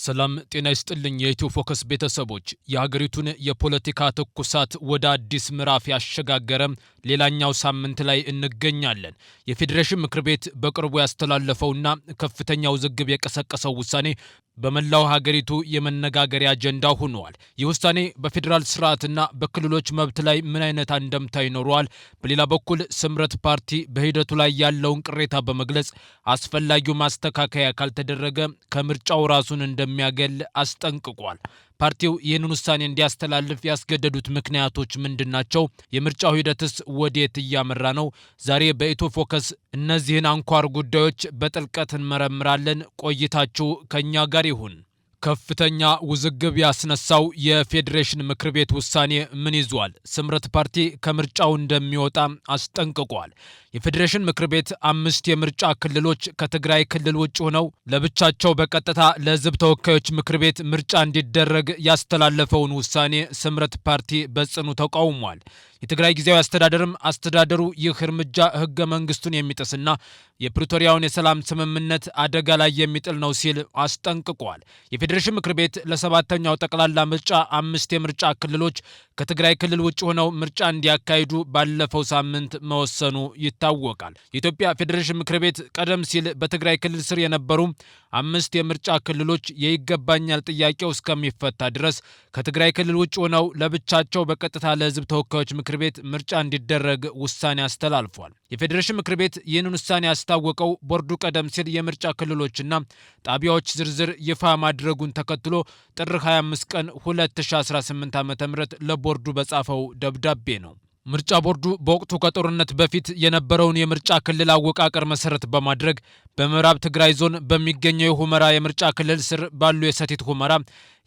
ሰላም ጤና ይስጥልኝ የኢትዮ ፎከስ ቤተሰቦች። የሀገሪቱን የፖለቲካ ትኩሳት ወደ አዲስ ምዕራፍ ያሸጋገረ ሌላኛው ሳምንት ላይ እንገኛለን። የፌዴሬሽን ምክር ቤት በቅርቡ ያስተላለፈውና ከፍተኛ ውዝግብ የቀሰቀሰው ውሳኔ በመላው ሀገሪቱ የመነጋገሪያ አጀንዳ ሆኗል። ይህ ውሳኔ በፌዴራል ስርዓትና በክልሎች መብት ላይ ምን አይነት አንደምታ ይኖረዋል? በሌላ በኩል ስምረት ፓርቲ በሂደቱ ላይ ያለውን ቅሬታ በመግለጽ አስፈላጊው ማስተካከያ ካልተደረገ ከምርጫው ራሱን እንደሚያገል አስጠንቅቋል። ፓርቲው ይህንን ውሳኔ እንዲያስተላልፍ ያስገደዱት ምክንያቶች ምንድናቸው? የምርጫው ሂደትስ ወዴት እያመራ ነው? ዛሬ በኢትዮ ፎከስ እነዚህን አንኳር ጉዳዮች በጥልቀት እንመረምራለን። ቆይታችሁ ከኛ ጋር ይሁን። ከፍተኛ ውዝግብ ያስነሳው የፌዴሬሽን ምክር ቤት ውሳኔ ምን ይዟል? ስምረት ፓርቲ ከምርጫው እንደሚወጣ አስጠንቅቋል። የፌዴሬሽን ምክር ቤት 5 የምርጫ ክልሎች ከትግራይ ክልል ውጭ ሆነው ለብቻቸው በቀጥታ ለሕዝብ ተወካዮች ምክር ቤት ምርጫ እንዲደረግ ያስተላለፈውን ውሳኔ ስምረት ፓርቲ በጽኑ ተቃውሟል። የትግራይ ጊዜያዊ አስተዳደርም አስተዳደሩ ይህ እርምጃ ሕገ መንግስቱን የሚጥስና የፕሪቶሪያውን የሰላም ስምምነት አደጋ ላይ የሚጥል ነው ሲል አስጠንቅቋል። የፌዴሬሽን ምክር ቤት ለ7ኛው ጠቅላላ ምርጫ 5 የምርጫ ክልሎች ከትግራይ ክልል ውጭ ሆነው ምርጫ እንዲያካሂዱ ባለፈው ሳምንት መወሰኑ ይታወቃል። የኢትዮጵያ ፌዴሬሽን ምክር ቤት ቀደም ሲል በትግራይ ክልል ስር የነበሩ 5 የምርጫ ክልሎች የይገባኛል ጥያቄው እስከሚፈታ ድረስ ከትግራይ ክልል ውጭ ሆነው ለብቻቸው በቀጥታ ለሕዝብ ተወካዮች ምክር ቤት ምርጫ እንዲደረግ ውሳኔ አስተላልፏል። የፌዴሬሽን ምክር ቤት ይህንን ውሳኔ ያስታወቀው ቦርዱ ቀደም ሲል የምርጫ ክልሎችና ጣቢያዎች ዝርዝር ይፋ ማድረጉን ተከትሎ ጥር 25 ቀን 2018 ዓ.ም ለቦርዱ በጻፈው ደብዳቤ ነው። ምርጫ ቦርዱ በወቅቱ ከጦርነት በፊት የነበረውን የምርጫ ክልል አወቃቀር መሰረት በማድረግ በምዕራብ ትግራይ ዞን በሚገኘው የሁመራ የምርጫ ክልል ስር ባሉ የሰቲት ሁመራ፣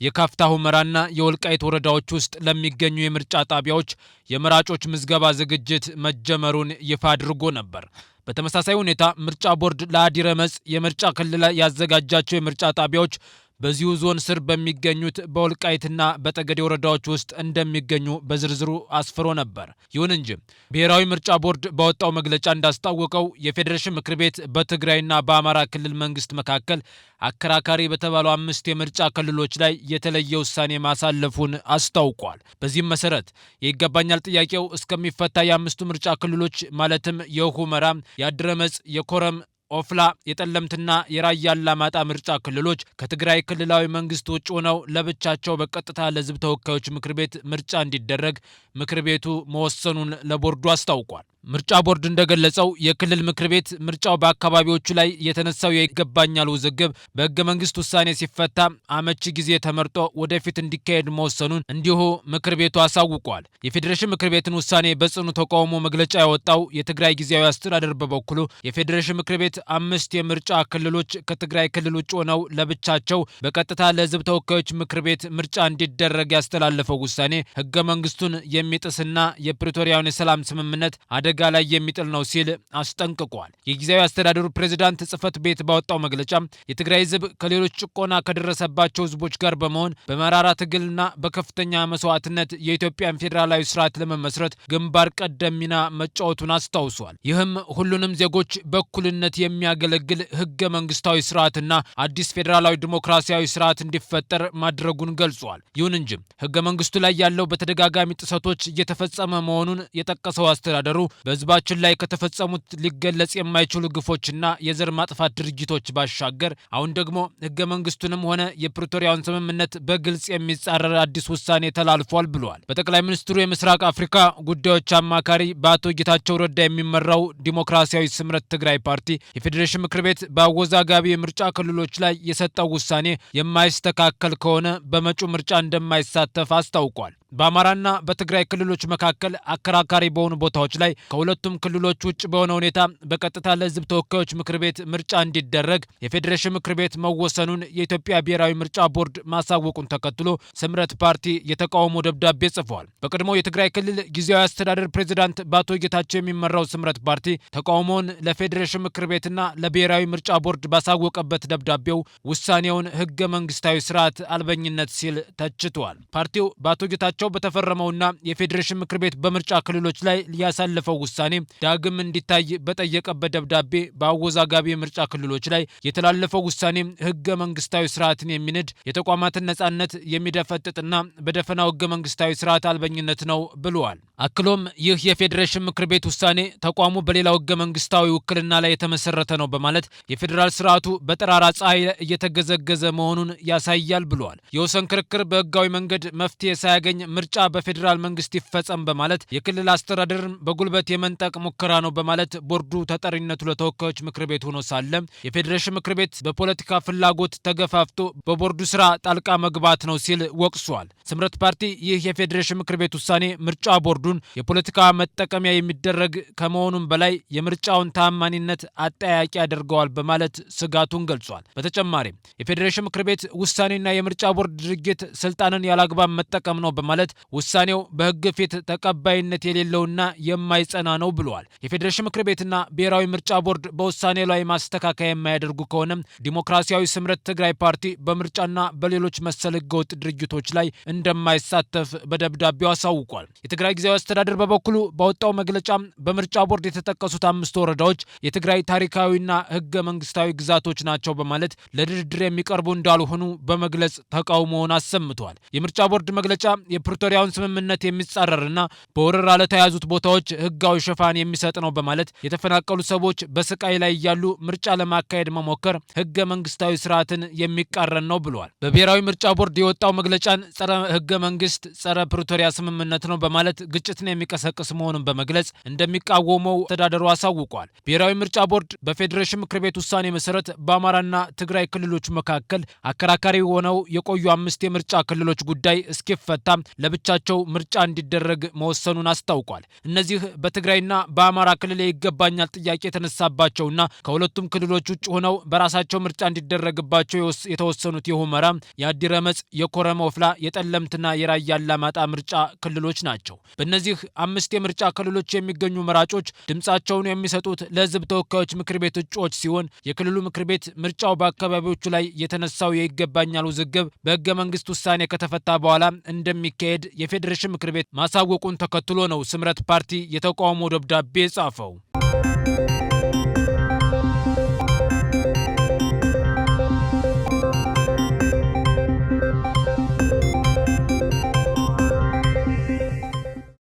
የካፍታ ሁመራና የወልቃይት ወረዳዎች ውስጥ ለሚገኙ የምርጫ ጣቢያዎች የመራጮች ምዝገባ ዝግጅት መጀመሩን ይፋ አድርጎ ነበር። በተመሳሳይ ሁኔታ ምርጫ ቦርድ ለአዲረመጽ የምርጫ ክልል ያዘጋጃቸው የምርጫ ጣቢያዎች በዚሁ ዞን ስር በሚገኙት በወልቃይትና በጠገዴ ወረዳዎች ውስጥ እንደሚገኙ በዝርዝሩ አስፍሮ ነበር። ይሁን እንጂ ብሔራዊ ምርጫ ቦርድ ባወጣው መግለጫ እንዳስታወቀው የፌዴሬሽን ምክር ቤት በትግራይና በአማራ ክልል መንግስት መካከል አከራካሪ በተባሉ 5 የምርጫ ክልሎች ላይ የተለየ ውሳኔ ማሳለፉን አስታውቋል። በዚህም መሰረት የይገባኛል ጥያቄው እስከሚፈታ የ5ቱ ምርጫ ክልሎች ማለትም የሁመራ፣ የአዲረመጽ፣ የኮረም፣ ኦፍላ፣ የጠለምትና የራያ አላማጣ ምርጫ ክልሎች ከትግራይ ክልላዊ መንግስት ውጭ ሆነው ለብቻቸው በቀጥታ ለሕዝብ ተወካዮች ምክር ቤት ምርጫ እንዲደረግ ምክር ቤቱ መወሰኑን ለቦርዱ አስታውቋል። ምርጫ ቦርድ እንደገለጸው የክልል ምክር ቤት ምርጫው በአካባቢዎቹ ላይ የተነሳው የይገባኛል ውዝግብ በሕገ መንግስት ውሳኔ ሲፈታ አመቺ ጊዜ ተመርጦ ወደፊት እንዲካሄድ መወሰኑን እንዲሁ ምክር ቤቱ አሳውቋል። የፌዴሬሽን ምክር ቤትን ውሳኔ በጽኑ ተቃውሞ መግለጫ ያወጣው የትግራይ ጊዜያዊ አስተዳደር በበኩሉ የፌዴሬሽን ምክር ቤት 5 የምርጫ ክልሎች ከትግራይ ክልል ውጭ ሆነው ለብቻቸው በቀጥታ ለሕዝብ ተወካዮች ምክር ቤት ምርጫ እንዲደረግ ያስተላለፈው ውሳኔ ሕገ መንግስቱን የሚጥስና የፕሪቶሪያውን የሰላም ስምምነት አደጋ ላይ የሚጥል ነው ሲል አስጠንቅቋል። የጊዜያዊ አስተዳደሩ ፕሬዝዳንት ጽህፈት ቤት ባወጣው መግለጫ የትግራይ ህዝብ ከሌሎች ጭቆና ከደረሰባቸው ህዝቦች ጋር በመሆን በመራራ ትግልና በከፍተኛ መስዋዕትነት የኢትዮጵያን ፌዴራላዊ ስርዓት ለመመስረት ግንባር ቀደም ሚና መጫወቱን አስታውሷል። ይህም ሁሉንም ዜጎች በእኩልነት የሚያገለግል ህገ መንግስታዊ ስርዓትና አዲስ ፌዴራላዊ ዲሞክራሲያዊ ስርዓት እንዲፈጠር ማድረጉን ገልጿል። ይሁን እንጂ ህገ መንግስቱ ላይ ያለው በተደጋጋሚ ጥሰቶች እየተፈጸመ መሆኑን የጠቀሰው አስተዳደሩ በህዝባችን ላይ ከተፈጸሙት ሊገለጽ የማይችሉ ግፎችና የዘር ማጥፋት ድርጊቶች ባሻገር አሁን ደግሞ ህገ መንግስቱንም ሆነ የፕሪቶሪያውን ስምምነት በግልጽ የሚጻረር አዲስ ውሳኔ ተላልፏል ብሏል። በጠቅላይ ሚኒስትሩ የምስራቅ አፍሪካ ጉዳዮች አማካሪ በአቶ ጌታቸው ረዳ የሚመራው ዲሞክራሲያዊ ስምረት ትግራይ ፓርቲ የፌዴሬሽን ምክር ቤት በአወዛጋቢ የምርጫ ክልሎች ላይ የሰጠው ውሳኔ የማይስተካከል ከሆነ በመጪው ምርጫ እንደማይሳተፍ አስታውቋል። በአማራና በትግራይ ክልሎች መካከል አከራካሪ በሆኑ ቦታዎች ላይ ከሁለቱም ክልሎች ውጭ በሆነ ሁኔታ በቀጥታ ለሕዝብ ተወካዮች ምክር ቤት ምርጫ እንዲደረግ የፌዴሬሽን ምክር ቤት መወሰኑን የኢትዮጵያ ብሔራዊ ምርጫ ቦርድ ማሳወቁን ተከትሎ ስምረት ፓርቲ የተቃውሞ ደብዳቤ ጽፏል። በቀድሞ የትግራይ ክልል ጊዜያዊ አስተዳደር ፕሬዝዳንት በአቶ ጌታቸው የሚመራው ስምረት ፓርቲ ተቃውሞውን ለፌዴሬሽን ምክር ቤትና ለብሔራዊ ምርጫ ቦርድ ባሳወቀበት ደብዳቤው ውሳኔውን ህገ መንግስታዊ ስርዓት አልበኝነት ሲል ተችቷል። ፓርቲው በአቶ ጌታቸው በውስጣቸው በተፈረመውና የፌዴሬሽን ምክር ቤት በምርጫ ክልሎች ላይ ያሳለፈው ውሳኔ ዳግም እንዲታይ በጠየቀበት ደብዳቤ በአወዛጋቢ የምርጫ ክልሎች ላይ የተላለፈው ውሳኔ ህገ መንግስታዊ ስርዓትን የሚንድ የተቋማትን ነጻነት የሚደፈጥጥና በደፈናው ህገ መንግስታዊ ስርዓት አልበኝነት ነው ብለዋል። አክሎም ይህ የፌዴሬሽን ምክር ቤት ውሳኔ ተቋሙ በሌላው ህገ መንግስታዊ ውክልና ላይ የተመሰረተ ነው በማለት የፌዴራል ስርዓቱ በጠራራ ፀሐይ እየተገዘገዘ መሆኑን ያሳያል ብለዋል። የወሰን ክርክር በህጋዊ መንገድ መፍትሄ ሳያገኝ ምርጫ በፌዴራል መንግስት ይፈጸም በማለት የክልል አስተዳደርን በጉልበት የመንጠቅ ሙከራ ነው በማለት ቦርዱ ተጠሪነቱ ለተወካዮች ምክር ቤት ሆኖ ሳለ የፌዴሬሽን ምክር ቤት በፖለቲካ ፍላጎት ተገፋፍቶ በቦርዱ ስራ ጣልቃ መግባት ነው ሲል ወቅሷል። ስምረት ፓርቲ ይህ የፌዴሬሽን ምክር ቤት ውሳኔ ምርጫ ቦርዱን የፖለቲካ መጠቀሚያ የሚደረግ ከመሆኑም በላይ የምርጫውን ታማኒነት አጠያቂ ያደርገዋል በማለት ስጋቱን ገልጿል። በተጨማሪም የፌዴሬሽን ምክር ቤት ውሳኔና የምርጫ ቦርድ ድርጊት ስልጣንን ያላግባብ መጠቀም ነው በማለት ውሳኔው በህግ ፊት ተቀባይነት የሌለውና የማይጸና ነው ብለዋል። የፌዴሬሽን ምክር ቤትና ብሔራዊ ምርጫ ቦርድ በውሳኔ ላይ ማስተካከያ የማያደርጉ ከሆነም ዲሞክራሲያዊ ስምረት ትግራይ ፓርቲ በምርጫና በሌሎች መሰል ህገወጥ ድርጊቶች ላይ እንደማይሳተፍ በደብዳቤው አሳውቋል። የትግራይ ጊዜያዊ አስተዳደር በበኩሉ ባወጣው መግለጫ በምርጫ ቦርድ የተጠቀሱት 5 ወረዳዎች የትግራይ ታሪካዊና ህገ መንግስታዊ ግዛቶች ናቸው በማለት ለድርድር የሚቀርቡ እንዳልሆኑ በመግለጽ ተቃውሞውን አሰምቷል። የምርጫ ቦርድ መግለጫ የፕሪቶሪያውን ስምምነት የሚጻረርና በወረራ ለተያዙት ቦታዎች ህጋዊ ሽፋን የሚሰጥ ነው በማለት የተፈናቀሉ ሰዎች በስቃይ ላይ እያሉ ምርጫ ለማካሄድ መሞከር ህገ መንግስታዊ ስርዓትን የሚቃረን ነው ብሏል። በብሔራዊ ምርጫ ቦርድ የወጣው መግለጫን ጸረ ህገ መንግስት፣ ጸረ ፕሪቶሪያ ስምምነት ነው በማለት ግጭትን የሚቀሰቅስ መሆኑን በመግለጽ እንደሚቃወመው አስተዳደሩ አሳውቋል። ብሔራዊ ምርጫ ቦርድ በፌዴሬሽን ምክር ቤት ውሳኔ መሰረት በአማራና ትግራይ ክልሎች መካከል አከራካሪ ሆነው የቆዩ 5 የምርጫ ክልሎች ጉዳይ እስኪፈታ ለብቻቸው ምርጫ እንዲደረግ መወሰኑን አስታውቋል። እነዚህ በትግራይና በአማራ ክልል ይገባኛል ጥያቄ የተነሳባቸውና ከሁለቱም ክልሎች ውጭ ሆነው በራሳቸው ምርጫ እንዲደረግባቸው የተወሰኑት የሁመራ፣ የአዲረመጽ፣ የኮረም ወፍላ፣ የጠለምትና የራያ አላማጣ ምርጫ ክልሎች ናቸው። በእነዚህ 5 የምርጫ ክልሎች የሚገኙ መራጮች ድምጻቸውን የሚሰጡት ለህዝብ ተወካዮች ምክር ቤት እጩዎች ሲሆን የክልሉ ምክር ቤት ምርጫው በአካባቢዎቹ ላይ የተነሳው የይገባኛል ውዝግብ በህገ መንግስት ውሳኔ ከተፈታ በኋላ እንደሚካሄድ የፌዴሬሽን ምክር ቤት ማሳወቁን ተከትሎ ነው ስምረት ፓርቲ የተቃውሞ ደብዳቤ ጻፈው።